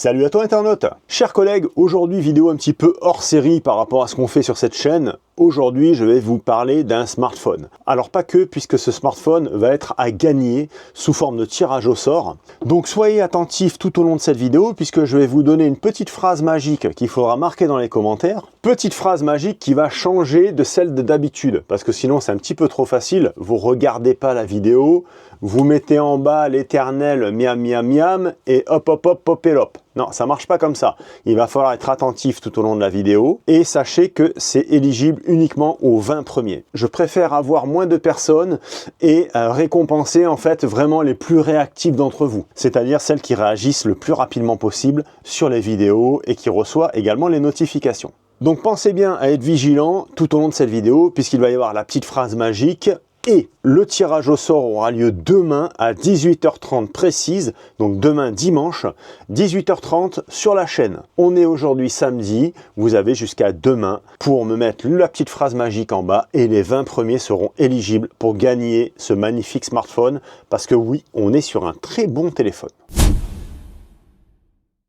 Salut à toi internaute! Chers collègues, aujourd'hui vidéo un petit peu hors série par rapport à ce qu'on fait sur cette chaîne. Aujourd'hui, je vais vous parler d'un smartphone. Alors pas que, puisque ce smartphone va être à gagner sous forme de tirage au sort. Donc soyez attentifs tout au long de cette vidéo, puisque je vais vous donner une petite phrase magique qu'il faudra marquer dans les commentaires. Petite phrase magique qui va changer de celle d'habitude, parce que sinon c'est un petit peu trop facile. Vous regardez pas la vidéo, vous mettez en bas l'éternel miam miam miam et hop hop hop popélop. Non, ça marche pas comme ça. Il va falloir être attentif tout au long de la vidéo et sachez que c'est éligible uniquement aux 20 premiers. Je préfère avoir moins de personnes et récompenser en fait vraiment les plus réactifs d'entre vous, c'est-à-dire celles qui réagissent le plus rapidement possible sur les vidéos et qui reçoivent également les notifications. Donc pensez bien à être vigilant tout au long de cette vidéo puisqu'il va y avoir la petite phrase magique. Et le tirage au sort aura lieu demain à 18h30 précise, donc demain dimanche, 18h30 sur la chaîne. On est aujourd'hui samedi, vous avez jusqu'à demain pour me mettre la petite phrase magique en bas et les 20 premiers seront éligibles pour gagner ce magnifique smartphone parce que oui, on est sur un très bon téléphone.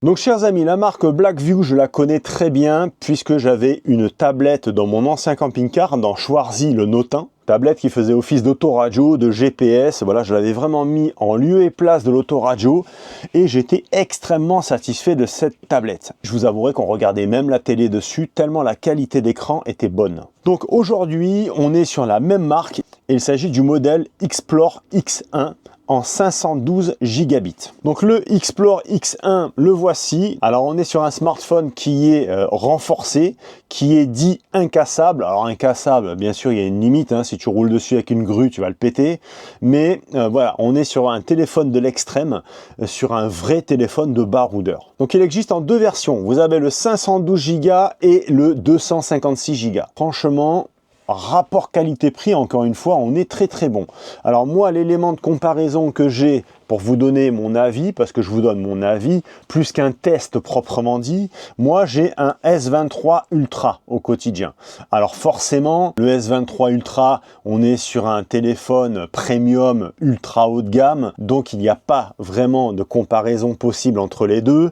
Donc chers amis, la marque Blackview, je la connais très bien puisque j'avais une tablette dans mon ancien camping-car, dans Schwarzy le Notin. Tablette qui faisait office d'autoradio, de GPS, voilà, je l'avais vraiment mis en lieu et place de l'autoradio et j'étais extrêmement satisfait de cette tablette. Je vous avouerai qu'on regardait même la télé dessus tellement la qualité d'écran était bonne. Donc aujourd'hui, on est sur la même marque et il s'agit du modèle Explore X1 en 512 gigabits. Donc le Explore X1, le voici. Alors on est sur un smartphone qui est renforcé, qui est dit incassable. Alors incassable, bien sûr, il y a une limite. Hein. Si tu roules dessus avec une grue, tu vas le péter. Mais voilà, on est sur un téléphone de l'extrême, sur un vrai téléphone de baroudeur. Donc il existe en deux versions. Vous avez le 512 Go et le 256 Go. Franchement, rapport qualité-prix, encore une fois, on est très bon. Alors moi, l'élément de comparaison que j'ai pour vous donner mon avis, parce que je vous donne mon avis, plus qu'un test proprement dit, moi j'ai un S23 Ultra au quotidien. Alors forcément, le S23 Ultra, on est sur un téléphone premium ultra haut de gamme, donc il n'y a pas vraiment de comparaison possible entre les deux,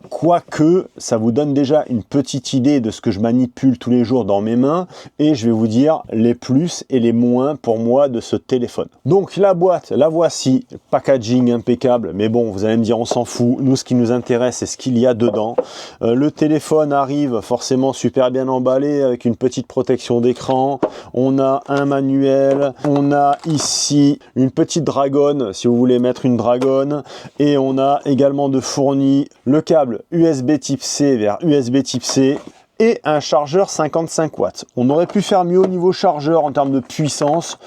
quoique ça vous donne déjà une petite idée de ce que je manipule tous les jours dans mes mains, et je vais vous dire les plus et les moins pour moi de ce téléphone. Donc la boîte, la voici, packaging impeccable, mais bon, vous allez me dire on s'en fout, nous ce qui nous intéresse c'est ce qu'il y a dedans. Le téléphone arrive forcément super bien emballé avec une petite protection d'écran, on a un manuel, on a ici une petite dragonne si vous voulez mettre une dragonne, et on a également de fourni le câble USB type C vers USB type C et un chargeur 55 watts. On aurait pu faire mieux au niveau chargeur en termes de puissance,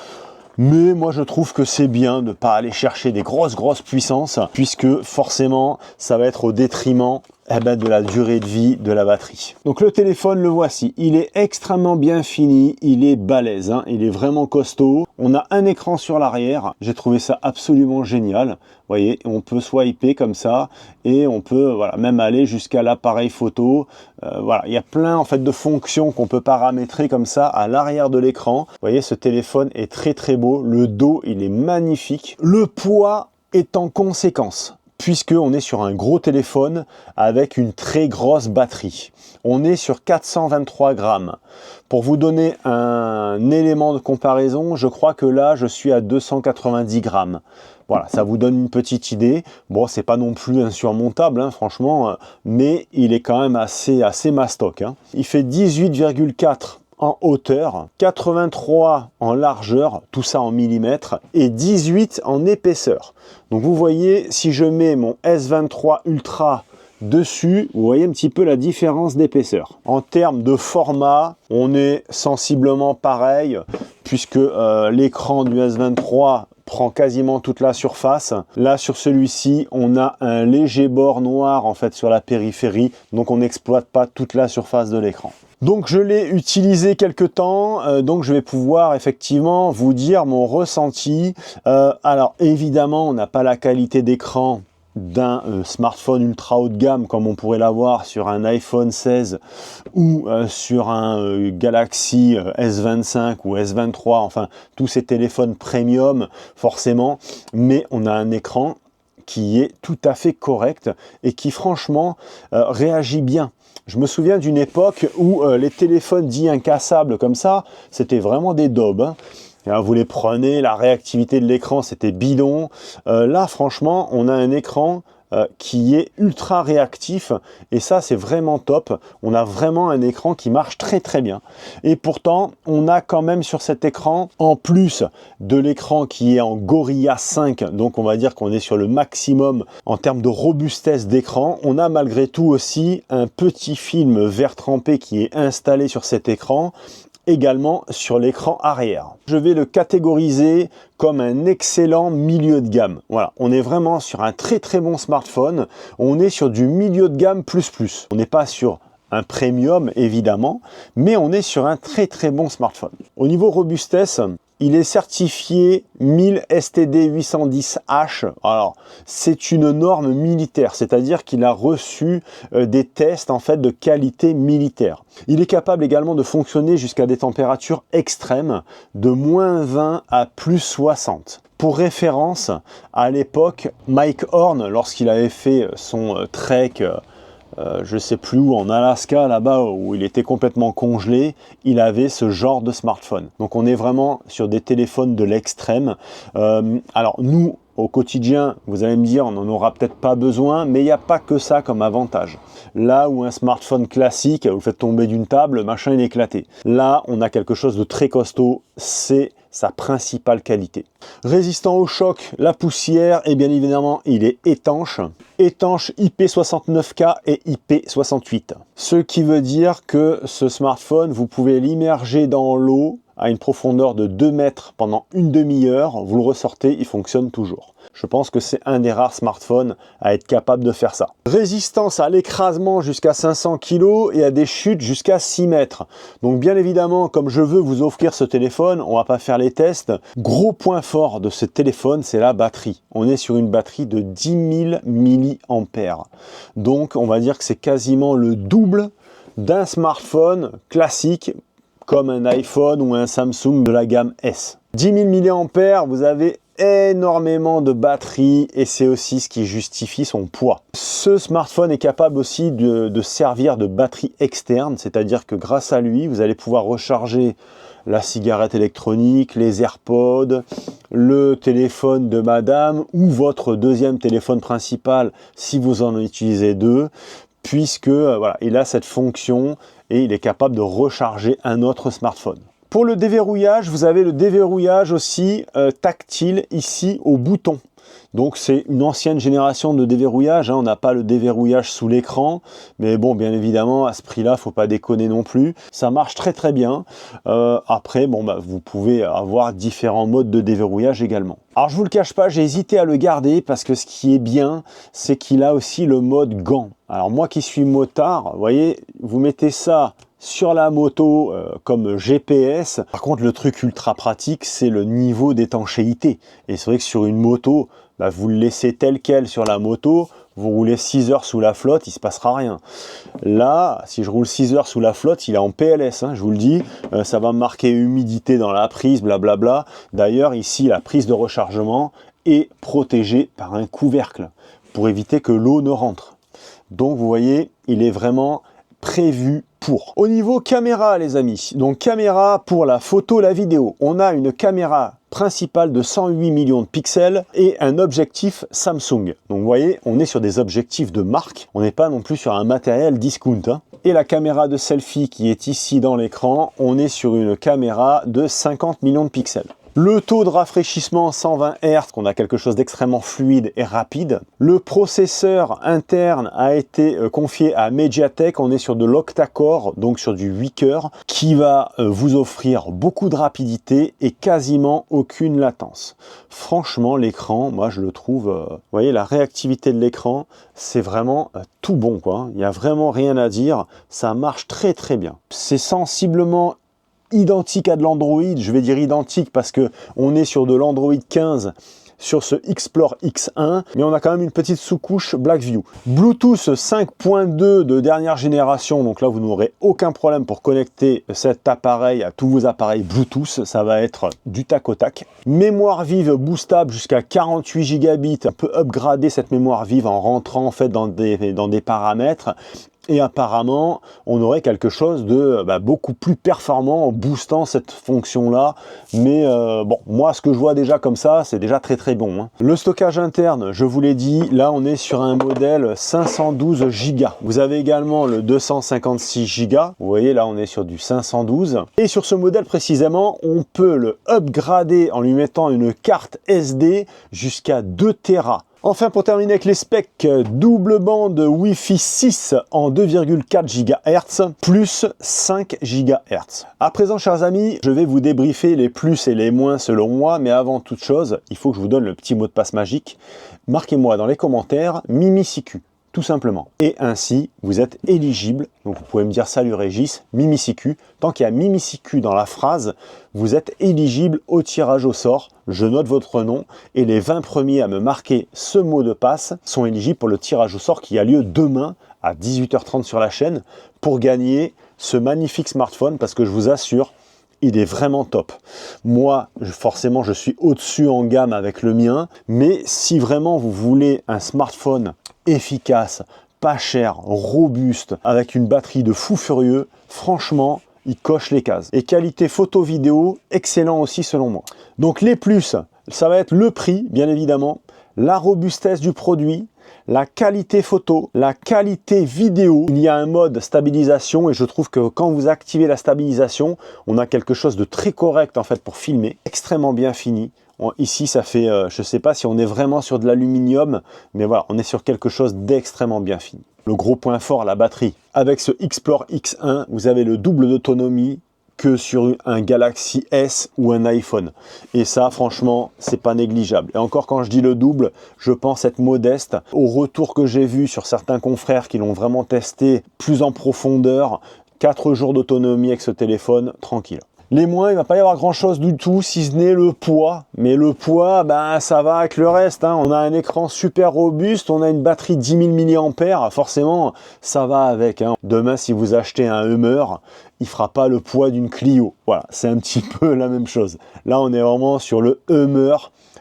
mais moi je trouve que c'est bien de ne pas aller chercher des grosses puissances, puisque forcément ça va être au détriment de la durée de vie de la batterie. Donc le téléphone, le voici, il est extrêmement bien fini, il est balèze, hein, il est vraiment costaud. On a un écran sur l'arrière, j'ai trouvé ça absolument génial. Vous voyez, on peut swiper comme ça et on peut voilà, même aller jusqu'à l'appareil photo. Voilà, il y a plein en fait de fonctions qu'on peut paramétrer comme ça à l'arrière de l'écran. Vous voyez, ce téléphone est très beau, le dos il est magnifique, le poids est en conséquence, puisqu'on est sur un gros téléphone avec une très grosse batterie. On est sur 423 grammes. Pour vous donner un élément de comparaison, je crois que là, je suis à 290 grammes. Voilà, ça vous donne une petite idée. Bon, c'est pas non plus insurmontable, hein, franchement, mais il est quand même assez mastoc. Hein. Il fait 18,4 en hauteur, 83 en largeur, tout ça en millimètres, et 18 en épaisseur. Donc vous voyez, si je mets mon S23 Ultra dessus, vous voyez un petit peu la différence d'épaisseur. En termes de format, on est sensiblement pareil, puisque l'écran du S23 prend quasiment toute la surface. Là, sur celui-ci, on a un léger bord noir en fait sur la périphérie, donc on n'exploite pas toute la surface de l'écran. Donc je l'ai utilisé quelque temps, donc je vais pouvoir effectivement vous dire mon ressenti. Alors évidemment, on n'a pas la qualité d'écran d'un smartphone ultra haut de gamme comme on pourrait l'avoir sur un iPhone 16 ou sur un Galaxy S25 ou S23, enfin tous ces téléphones premium forcément, mais on a un écran qui est tout à fait correct et qui franchement réagit bien. Je me souviens d'une époque où les téléphones dits incassables comme ça, c'était vraiment des daubes, hein. Vous les prenez, la réactivité de l'écran, c'était bidon. Là, franchement, on a un écran qui est ultra réactif et ça, c'est vraiment top. On a vraiment un écran qui marche très très bien. Et pourtant, on a quand même sur cet écran, en plus de l'écran qui est en Gorilla 5, donc on va dire qu'on est sur le maximum en termes de robustesse d'écran, on a malgré tout aussi un petit film vert trempé qui est installé sur cet écran, également sur l'écran arrière. Je vais le catégoriser comme un excellent milieu de gamme. Voilà, on est vraiment sur un très très bon smartphone. On est sur du milieu de gamme plus. On n'est pas sur un premium évidemment, mais on est sur un très très bon smartphone. Au niveau robustesse, il est certifié 1000 STD 810H. Alors, c'est une norme militaire, c'est-à-dire qu'il a reçu des tests en fait de qualité militaire. Il est capable également de fonctionner jusqu'à des températures extrêmes, de -20 à +60. Pour référence, à l'époque, Mike Horn, lorsqu'il avait fait son trek je sais plus où, en Alaska, là-bas, où il était complètement congelé, il avait ce genre de smartphone. Donc on est vraiment sur des téléphones de l'extrême. Alors nous, au quotidien, vous allez me dire, on n'en aura peut-être pas besoin, mais il n'y a pas que ça comme avantage. Là où un smartphone classique, vous le faites tomber d'une table, le machin il est éclaté. Là, on a quelque chose de très costaud, c'est sa principale qualité. Résistant au choc, la poussière, et bien évidemment, il est étanche. Étanche IP69K et IP68. Ce qui veut dire que ce smartphone, vous pouvez l'immerger dans l'eau à une profondeur de 2 mètres pendant une demi-heure, vous le ressortez, il fonctionne toujours. Je pense que c'est un des rares smartphones à être capable de faire ça. Résistance à l'écrasement jusqu'à 500 kg et à des chutes jusqu'à 6 mètres. Donc bien évidemment, comme je veux vous offrir ce téléphone, on va pas faire les tests. Gros point fort de ce téléphone, c'est la batterie. On est sur une batterie de 10 000 mAh. Donc on va dire que c'est quasiment le double d'un smartphone classique comme un iPhone ou un Samsung de la gamme S. 10 000 mAh, vous avez énormément de batterie et c'est aussi ce qui justifie son poids. Ce smartphone est capable aussi de servir de batterie externe, c'est-à-dire que grâce à lui, vous allez pouvoir recharger la cigarette électronique, les AirPods, le téléphone de madame ou votre deuxième téléphone principal si vous en utilisez deux, puisque voilà, il a cette fonction et il est capable de recharger un autre smartphone. Pour le déverrouillage, vous avez le déverrouillage aussi tactile ici au bouton. Donc c'est une ancienne génération de déverrouillage, hein. On n'a pas le déverrouillage sous l'écran, mais bon, bien évidemment, à ce prix-là, faut pas déconner non plus. Ça marche très très bien. Après, bon, vous pouvez avoir différents modes de déverrouillage également. Alors je vous le cache pas, j'ai hésité à le garder parce que ce qui est bien, c'est qu'il a aussi le mode gant. Alors moi qui suis motard, vous voyez, vous mettez ça sur la moto comme GPS. Par contre, le truc ultra pratique, c'est le niveau d'étanchéité. Et c'est vrai que sur une moto, vous le laissez tel quel sur la moto, vous roulez 6 heures sous la flotte, il ne se passera rien. Là, si je roule 6 heures sous la flotte, il est en PLS, hein, je vous le dis, ça va marquer humidité dans la prise, blablabla. D'ailleurs, ici, la prise de rechargement est protégée par un couvercle pour éviter que l'eau ne rentre. Donc, vous voyez, il est vraiment prévu pour. Au niveau caméra, les amis, donc caméra pour la photo, la vidéo, on a une caméra principale de 108 millions de pixels et un objectif Samsung. Donc vous voyez, on est sur des objectifs de marque, on n'est pas non plus sur un matériel discount, hein. Et la caméra de selfie qui est ici dans l'écran, on est sur une caméra de 50 millions de pixels. Le taux de rafraîchissement 120 Hz, qu'on a quelque chose d'extrêmement fluide et rapide. Le processeur interne a été confié à Mediatek, on est sur de l'octa-core, donc sur du 8 cœurs, qui va vous offrir beaucoup de rapidité et quasiment aucune latence. Franchement, l'écran, moi je le trouve, vous voyez, la réactivité de l'écran, c'est vraiment tout bon, quoi. Il n'y a vraiment rien à dire, ça marche très très bien. C'est sensiblement identique à de l'Android, je vais dire identique parce que on est sur de l'Android 15 sur ce Explore X1, mais on a quand même une petite sous-couche Blackview. Bluetooth 5.2 de dernière génération, donc là vous n'aurez aucun problème pour connecter cet appareil à tous vos appareils Bluetooth, ça va être du tac au tac. Mémoire vive boostable jusqu'à 48 gigabits, on peut upgrader cette mémoire vive en rentrant en fait dans des paramètres. Et apparemment, on aurait quelque chose de beaucoup plus performant en boostant cette fonction-là. Mais bon, moi, ce que je vois déjà comme ça, c'est déjà très très bon. Hein. Le stockage interne, je vous l'ai dit, là, on est sur un modèle 512 Go. Vous avez également le 256 Go. Vous voyez, là, on est sur du 512. Et sur ce modèle précisément, on peut le upgrader en lui mettant une carte SD jusqu'à 2 Tera. Enfin, pour terminer avec les specs, double bande Wi-Fi 6 en 2,4 GHz plus 5 GHz. À présent, chers amis, je vais vous débriefer les plus et les moins selon moi, mais avant toute chose, il faut que je vous donne le petit mot de passe magique. Marquez-moi dans les commentaires MimiCQ. Tout simplement. Et ainsi, vous êtes éligible, donc vous pouvez me dire salut Régis, MimiCQ. Tant qu'il y a MimiCQ dans la phrase, vous êtes éligible au tirage au sort. Je note votre nom et les 20 premiers à me marquer ce mot de passe sont éligibles pour le tirage au sort qui a lieu demain à 18h30 sur la chaîne pour gagner ce magnifique smartphone parce que je vous assure, il est vraiment top. Moi, forcément, je suis au-dessus en gamme avec le mien, mais si vraiment vous voulez un smartphone efficace, pas cher, robuste, avec une batterie de fou furieux, franchement, il coche les cases. Et qualité photo-vidéo, excellent aussi selon moi. Donc les plus, ça va être le prix, bien évidemment, la robustesse du produit, la qualité photo, la qualité vidéo. Il y a un mode stabilisation et je trouve que quand vous activez la stabilisation, on a quelque chose de très correct en fait pour filmer, extrêmement bien fini. Ici, ça fait, je ne sais pas si on est vraiment sur de l'aluminium, mais voilà, on est sur quelque chose d'extrêmement bien fini. Le gros point fort, la batterie. Avec ce Explore X1, vous avez le double d'autonomie que sur un Galaxy S ou un iPhone. Et ça, franchement, c'est pas négligeable. Et encore, quand je dis le double, je pense être modeste. Au retour que j'ai vu sur certains confrères qui l'ont vraiment testé plus en profondeur, 4 jours d'autonomie avec ce téléphone, tranquille. Les moins, il ne va pas y avoir grand chose du tout, si ce n'est le poids. Mais le poids, ça va avec le reste. Hein. On a un écran super robuste, on a une batterie 10 000 mAh. Forcément, ça va avec. Hein. Demain, si vous achetez un Hummer, il ne fera pas le poids d'une Clio. Voilà, c'est un petit peu la même chose. Là, on est vraiment sur le Hummer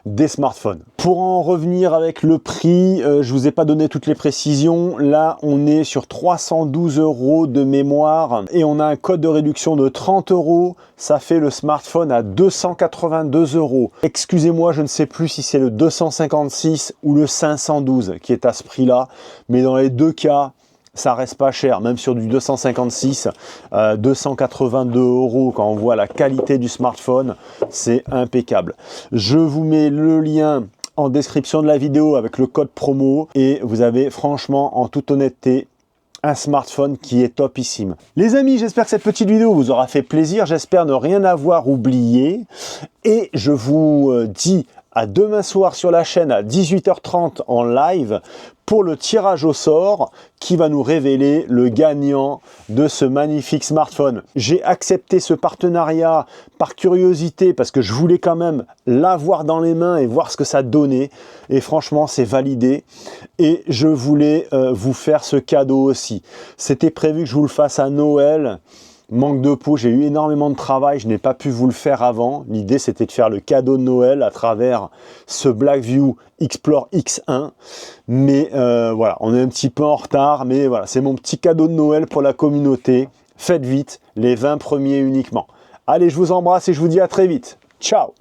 des smartphones. Pour en revenir avec le prix, je vous ai pas donné toutes les précisions. Là, on est sur 312 € de mémoire et on a un code de réduction de 30 €. Ça fait le smartphone à 282 €. Excusez-moi, je ne sais plus si c'est le 256 ou le 512 qui est à ce prix-là, mais dans les deux cas, ça reste pas cher, même sur du 256, 282 € quand on voit la qualité du smartphone, c'est impeccable. Je vous mets le lien en description de la vidéo avec le code promo et vous avez franchement, en toute honnêteté, un smartphone qui est topissime. Les amis, j'espère que cette petite vidéo vous aura fait plaisir, j'espère ne rien avoir oublié et je vous dis à demain soir sur la chaîne à 18h30 en live pour le tirage au sort qui va nous révéler le gagnant de ce magnifique smartphone. J'ai accepté ce partenariat par curiosité parce que je voulais quand même l'avoir dans les mains et voir ce que ça donnait. Et franchement, c'est validé. Et je voulais vous faire ce cadeau aussi. C'était prévu que je vous le fasse à Noël. Manque de peau, j'ai eu énormément de travail, je n'ai pas pu vous le faire avant. L'idée, c'était de faire le cadeau de Noël à travers ce Blackview Explore X1. Mais voilà, on est un petit peu en retard, mais voilà, c'est mon petit cadeau de Noël pour la communauté. Faites vite, les 20 premiers uniquement. Allez, je vous embrasse et je vous dis à très vite. Ciao!